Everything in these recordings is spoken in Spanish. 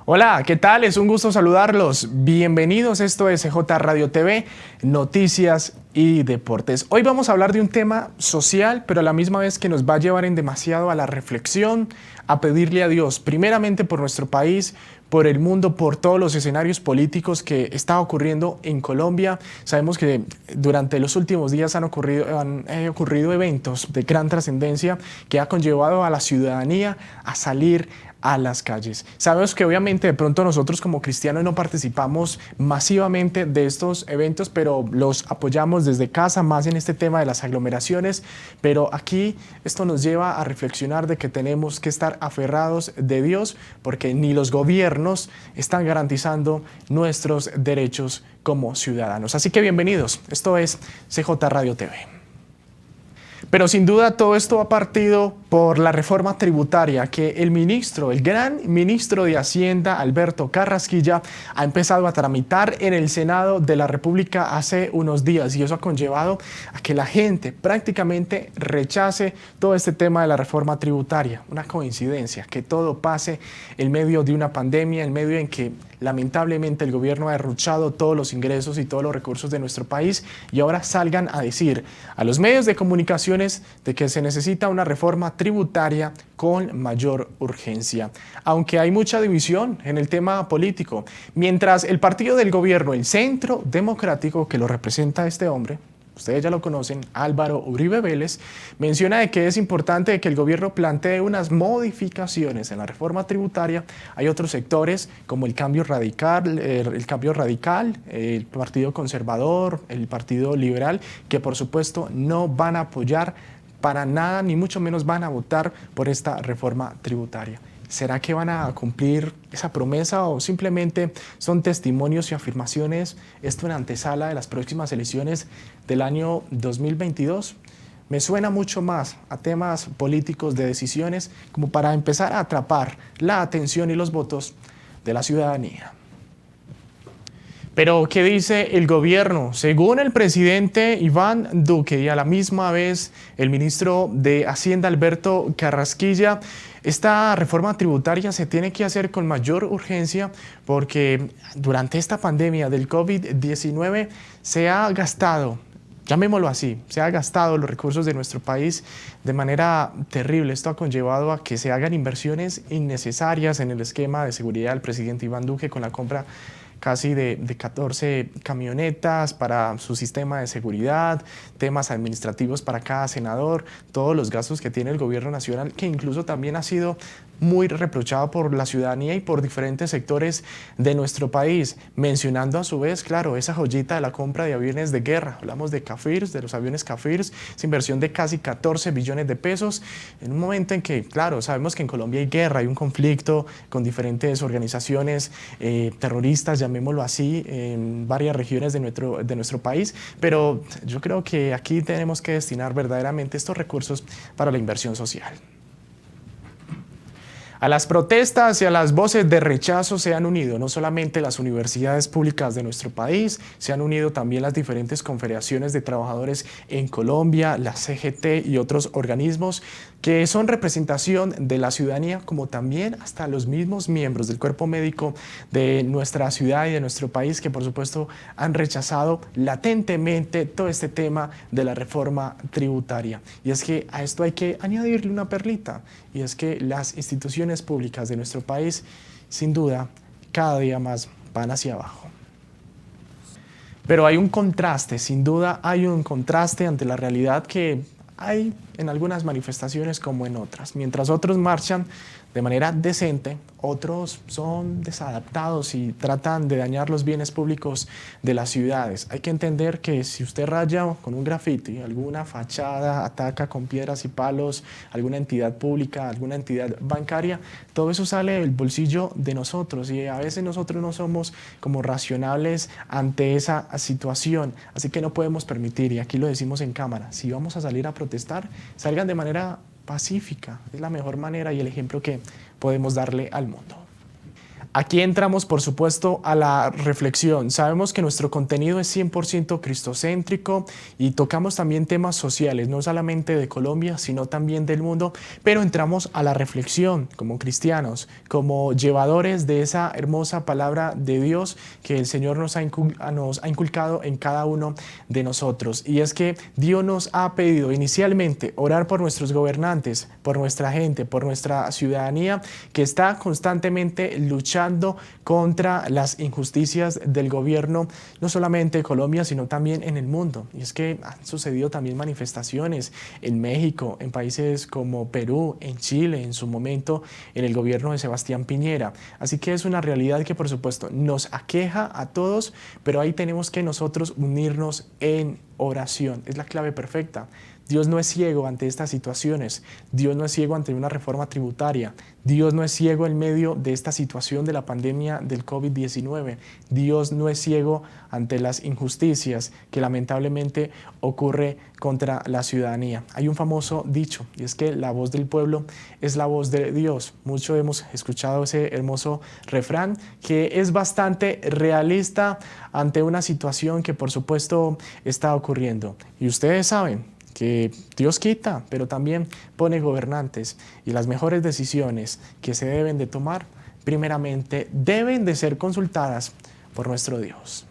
Hola, ¿qué tal? Es un gusto saludarlos. Bienvenidos, esto es CJ Radio TV, Noticias y Deportes. Hoy vamos a hablar de un tema social, pero a la misma vez que nos va a llevar en demasiado a la reflexión, a pedirle a Dios, primeramente por nuestro país, por el mundo, por todos los escenarios políticos que está ocurriendo en Colombia. Sabemos que durante los últimos días han ocurrido eventos de gran trascendencia que ha conllevado a la ciudadanía a salir a las calles. Sabemos que obviamente de pronto nosotros como cristianos no participamos masivamente de estos eventos, pero los apoyamos desde casa, más en este tema de las aglomeraciones, pero aquí esto nos lleva a reflexionar de que tenemos que estar aferrados de Dios, porque ni los gobiernos están garantizando nuestros derechos como ciudadanos. Así que bienvenidos, esto es CJ Radio TV. Pero sin duda todo esto ha partido por la reforma tributaria que el gran ministro de Hacienda, Alberto Carrasquilla, ha empezado a tramitar en el Senado de la República hace unos días, y eso ha conllevado a que la gente prácticamente rechace todo este tema de la reforma tributaria. Una coincidencia que todo pase en medio de una pandemia, en medio en que lamentablemente el gobierno ha derrochado todos los ingresos y todos los recursos de nuestro país, y ahora salgan a decir a los medios de comunicaciones de que se necesita una reforma tributaria con mayor urgencia. Aunque hay mucha división en el tema político, mientras el partido del gobierno, el Centro Democrático, que lo representa este hombre, ustedes ya lo conocen, Álvaro Uribe Vélez, menciona de que es importante que el gobierno plantee unas modificaciones en la reforma tributaria. Hay otros sectores como el Cambio Radical, el Partido Conservador, el Partido Liberal, que por supuesto no van a apoyar para nada, ni mucho menos van a votar por esta reforma tributaria. ¿Será que van a cumplir esa promesa o simplemente son testimonios y afirmaciones, esto en antesala de las próximas elecciones del año 2022? Me suena mucho más a temas políticos de decisiones como para empezar a atrapar la atención y los votos de la ciudadanía. Pero, ¿qué dice el gobierno? Según el presidente Iván Duque y a la misma vez el ministro de Hacienda Alberto Carrasquilla, esta reforma tributaria se tiene que hacer con mayor urgencia porque durante esta pandemia del COVID-19 se ha gastado, llamémoslo así, se ha gastado los recursos de nuestro país de manera terrible. Esto ha conllevado a que se hagan inversiones innecesarias en el esquema de seguridad del presidente Iván Duque con la compra casi de 14 camionetas para su sistema de seguridad, temas administrativos para cada senador, todos los gastos que tiene el gobierno nacional, que incluso también ha sido muy reprochado por la ciudadanía y por diferentes sectores de nuestro país, mencionando a su vez, claro, esa joyita de la compra de aviones de guerra. Hablamos de Cafirs, de los aviones Cafirs, esa inversión de casi 14 billones de pesos, en un momento en que, claro, sabemos que en Colombia hay guerra, hay un conflicto con diferentes organizaciones terroristas, llamémoslo así, en varias regiones de nuestro país, pero yo creo que aquí tenemos que destinar verdaderamente estos recursos para la inversión social. A las protestas y a las voces de rechazo se han unido no solamente las universidades públicas de nuestro país, se han unido también las diferentes confederaciones de trabajadores en Colombia, la CGT y otros organismos que son representación de la ciudadanía, como también hasta los mismos miembros del cuerpo médico de nuestra ciudad y de nuestro país, que por supuesto han rechazado latentemente todo este tema de la reforma tributaria. Y es que a esto hay que añadirle una perlita, y es que las instituciones públicas de nuestro país, sin duda, cada día más van hacia abajo. Pero hay un contraste, sin duda hay un contraste ante la realidad que hay en algunas manifestaciones como en otras. Mientras otros marchan de manera decente, otros son desadaptados y tratan de dañar los bienes públicos de las ciudades. Hay que entender que si usted raya con un grafiti alguna fachada, ataca con piedras y palos alguna entidad pública, alguna entidad bancaria, todo eso sale del bolsillo de nosotros, y a veces nosotros no somos como racionales ante esa situación. Así que no podemos permitir, y aquí lo decimos en cámara, si vamos a salir a protestar, salgan de manera pacífica. Es la mejor manera y el ejemplo que podemos darle al mundo. Aquí entramos, por supuesto, a la reflexión. Sabemos que nuestro contenido es 100% cristocéntrico y tocamos también temas sociales, no solamente de Colombia, sino también del mundo, pero entramos a la reflexión como cristianos, como llevadores de esa hermosa palabra de Dios que el Señor nos ha inculcado en cada uno de nosotros. Y es que Dios nos ha pedido inicialmente orar por nuestros gobernantes, por nuestra gente, por nuestra ciudadanía, que está constantemente luchando contra las injusticias del gobierno, no solamente de Colombia, sino también en el mundo. Y es que han sucedido también manifestaciones en México, en países como Perú, en Chile, en su momento en el gobierno de Sebastián Piñera. Así que es una realidad que por supuesto nos aqueja a todos, pero ahí tenemos que nosotros unirnos en oración. Es la clave perfecta. Dios no es ciego ante estas situaciones, Dios no es ciego ante una reforma tributaria, Dios no es ciego en medio de esta situación de la pandemia del COVID-19, Dios no es ciego ante las injusticias que lamentablemente ocurre contra la ciudadanía. Hay un famoso dicho, y es que la voz del pueblo es la voz de Dios. Muchos hemos escuchado ese hermoso refrán que es bastante realista ante una situación que por supuesto está ocurriendo. Y ustedes saben que Dios quita, pero también pone gobernantes, y las mejores decisiones que se deben de tomar, primeramente, deben de ser consultadas por nuestro Dios.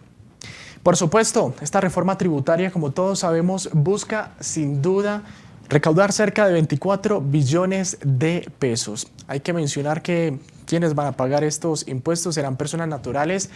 Por supuesto, esta reforma tributaria, como todos sabemos, busca sin duda recaudar cerca de 24 billones de pesos. Hay que mencionar que quienes van a pagar estos impuestos serán personas naturales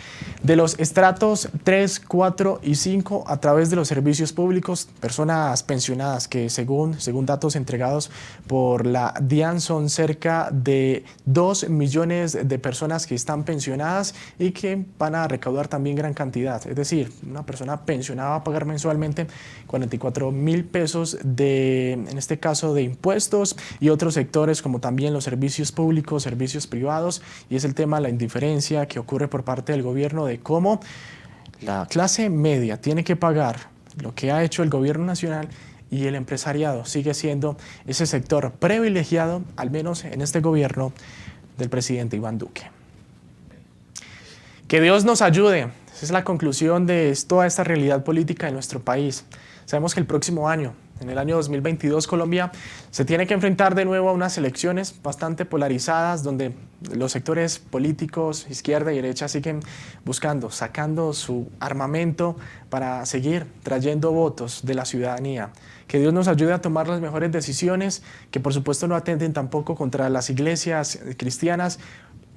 de los estratos 3, 4 y 5 a través de los servicios públicos, personas pensionadas que según datos entregados por la DIAN son cerca de 2 millones de personas que están pensionadas y que van a recaudar también gran cantidad. Es decir, una persona pensionada va a pagar mensualmente 44.000 pesos en este caso de impuestos, y otros sectores como también los servicios públicos, servicios privados, y es el tema de la indiferencia que ocurre por parte del gobierno de cómo la clase media tiene que pagar lo que ha hecho el gobierno nacional y el empresariado sigue siendo ese sector privilegiado, al menos en este gobierno del presidente Iván Duque. Que Dios nos ayude. Esa es la conclusión de toda esta realidad política de nuestro país. Sabemos que el próximo año, en el año 2022, Colombia se tiene que enfrentar de nuevo a unas elecciones bastante polarizadas, donde los sectores políticos, izquierda y derecha, siguen sacando su armamento para seguir trayendo votos de la ciudadanía. Que Dios nos ayude a tomar las mejores decisiones, que por supuesto no atenten tampoco contra las iglesias cristianas.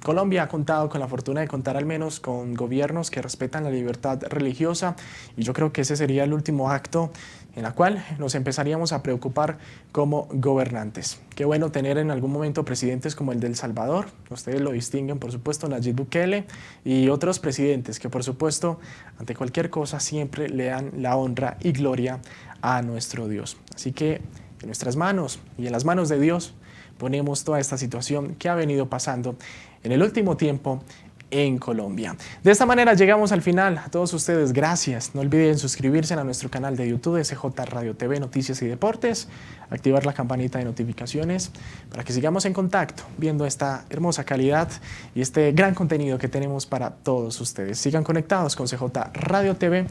Colombia ha contado con la fortuna de contar al menos con gobiernos que respetan la libertad religiosa, y yo creo que ese sería el último acto en el cual nos empezaríamos a preocupar como gobernantes. Qué bueno tener en algún momento presidentes como el de El Salvador, ustedes lo distinguen por supuesto, Nayib Bukele, y otros presidentes que por supuesto ante cualquier cosa siempre le dan la honra y gloria a nuestro Dios. Así que en nuestras manos y en las manos de Dios ponemos toda esta situación que ha venido pasando en el último tiempo en Colombia. De esta manera llegamos al final. A todos ustedes, gracias. No olviden suscribirse a nuestro canal de YouTube, SJ Radio TV, Noticias y Deportes, activar la campanita de notificaciones para que sigamos en contacto viendo esta hermosa calidad y este gran contenido que tenemos para todos ustedes. Sigan conectados con CJ Radio TV,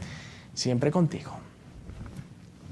siempre contigo.